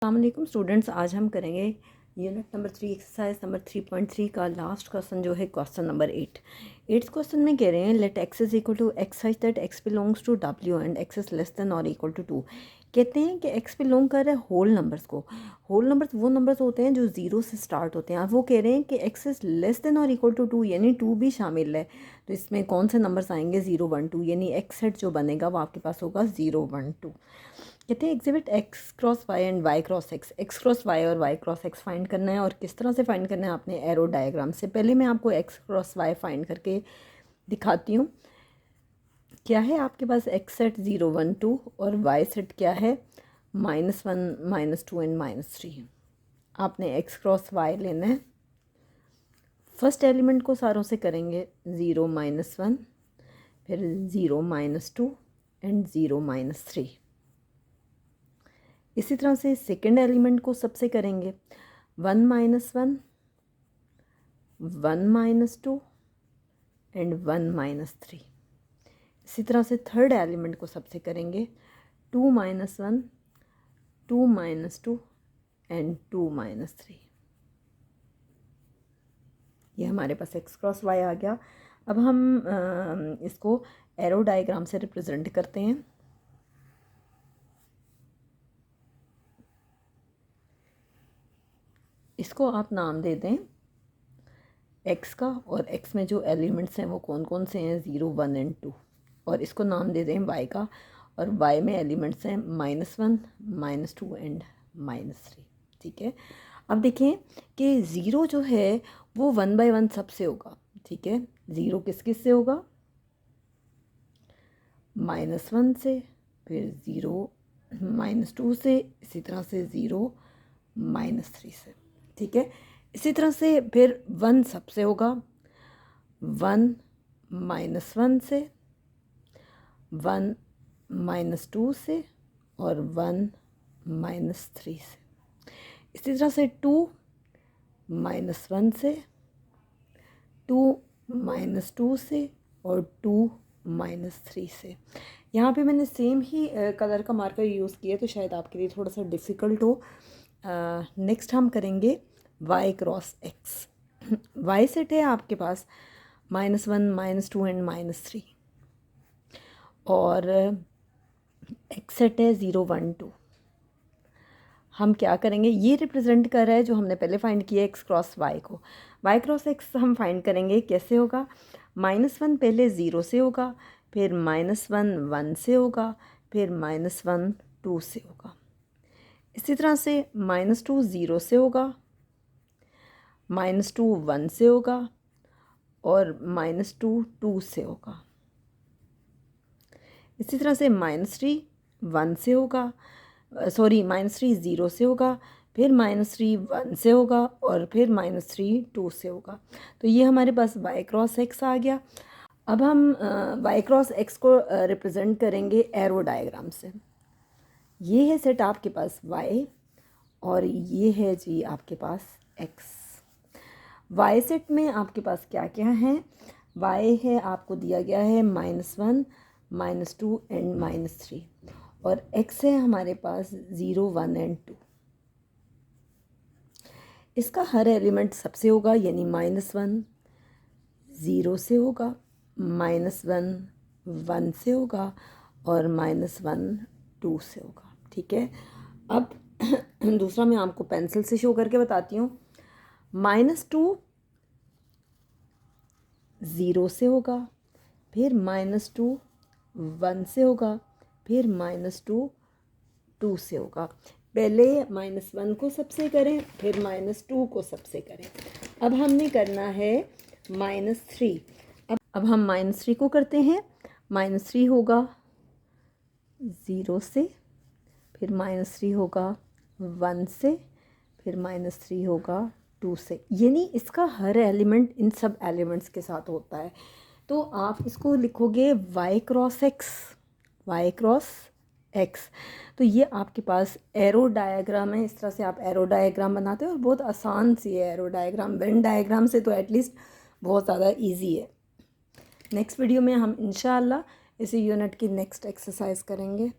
अस्सलाम वालेकुम स्टूडेंट्स, आज हम करेंगे यूनिट नंबर 3 एक्सरसाइज नंबर 3.3 का लास्ट क्वेश्चन जो है क्वेश्चन नंबर 8 क्वेश्चन में कह रहे हैं let x is equal to x such that x belongs to W and x is less than और इक्वल टू 2। कहते हैं कि एक्स बिलोंग कर रहा है होल नंबर्स को। होल नंबर्स वो नंबर्स होते हैं जो ज़ीरो से स्टार्ट होते हैं। अब वो कह रहे हैं कि एक्स इज़ लेस देन और इक्वल टू 2 यानी 2 भी शामिल है। तो इसमें कौन से नंबर्स आएंगे? 0 1 2, यानी एक्स सेट जो बनेगा वो आपके पास होगा 0 1 2। कहते हैं exhibit x cross y and y cross x cross y और वाई क्रॉस एक्स फाइंड करना है। और किस तरह से फाइंड करना है आपने एरो डायग्राम से। पहले मैं आपको एक्स क्रॉस वाई फाइंड करके दिखाती हूँ। क्या है आपके पास एक्स सेट 0 1 2 और वाई सेट क्या है -1 -2 एंड -3। आपने एक्स क्रॉस वाई लेना है। फर्स्ट एलिमेंट को सारों से करेंगे 0 -1, फिर 0 -2 एंड 0 -3। इसी तरह से सेकेंड एलिमेंट को सबसे करेंगे 1 -1 1 -2 एंड 1 -3। इसी तरह से थर्ड एलिमेंट को सबसे करेंगे 2 -1 2 -2 एंड 2 -3। ये हमारे पास एक्स क्रॉस वाई आ गया। अब हम इसको एरो डायग्राम से रिप्रेजेंट करते हैं। इसको आप नाम दे दें एक्स का, और एक्स में जो एलिमेंट्स हैं वो कौन कौन से हैं? 0 1 एंड 2। और इसको नाम दे दें वाई का, और वाई में एलिमेंट्स हैं -1 -2 एंड -3। ठीक है। अब देखें कि 0 जो है वो 1 बाय 1 सबसे होगा। ठीक है, 0 किस किस से होगा? -1 से, फिर 0 -2 से, इसी तरह से 0 -3 से। ठीक है, इसी तरह से फिर 1 सबसे होगा 1 -1 से, 1 -2 से और 1 -3 से। इसी तरह से 2 -1 से, 2 -2 से और 2 -3 से। यहाँ पे मैंने सेम ही कलर का मार्कर यूज़ किया तो शायद आपके लिए थोड़ा सा डिफ़िकल्ट हो। नेक्स्ट हम करेंगे y cross x। y set है आपके पास -1 -2 एंड -3, और x सेट है 0 1 2। हम क्या करेंगे? ये रिप्रेजेंट कर रहा है जो हमने पहले फाइंड किया एक्स क्रॉस वाई को। y क्रॉस x हम फाइंड करेंगे कैसे होगा? -1 पहले 0 से होगा, फिर -1 1 से होगा, फिर -1 2 से होगा। इसी तरह से -2 0 से होगा, -2 1 से होगा और -2 2 से होगा। इसी तरह से -3 1 से होगा, सॉरी -3 0 से होगा, फिर -3 1 से होगा और फिर -3 2 से होगा। तो ये हमारे पास y क्रॉस x आ गया। अब हम y क्रॉस x को रिप्रेजेंट करेंगे एरो डायग्राम से। ये है सेट आपके पास y और ये है जी आपके पास x। y सेट में आपके पास क्या क्या है? y है आपको दिया गया है -1 -2 एंड -3, और x है हमारे पास 0 1 एंड 2। इसका हर एलिमेंट सबसे होगा, यानी -1 0 से होगा, -1 1 से होगा और -1 2 से होगा। ठीक है। अब दूसरा मैं आपको पेंसिल से शो करके बताती हूँ। -2 0 से होगा, फिर -2 1 से होगा, फिर -2 2 से होगा। पहले -1 को सबसे करें, फिर -2 को सबसे करें। अब हमने करना है -3। अब हम -3 को करते हैं। -3 होगा 0 से, फिर -3 होगा 1 से, फिर -3 होगा 2 से। यानी इसका हर एलिमेंट इन सब एलिमेंट्स के साथ होता है। तो आप इसको लिखोगे y cross x, y cross x। तो ये आपके पास एरो डायग्राम है। इस तरह से आप एरो डायग्राम बनाते हो और बहुत आसान सी है एरो डायग्राम। वेन डायग्राम से तो एटलीस्ट बहुत ज़्यादा इजी है। नेक्स्ट वीडियो में हम इंशाल्लाह इसी यूनिट की नेक्स्ट एक्सरसाइज करेंगे।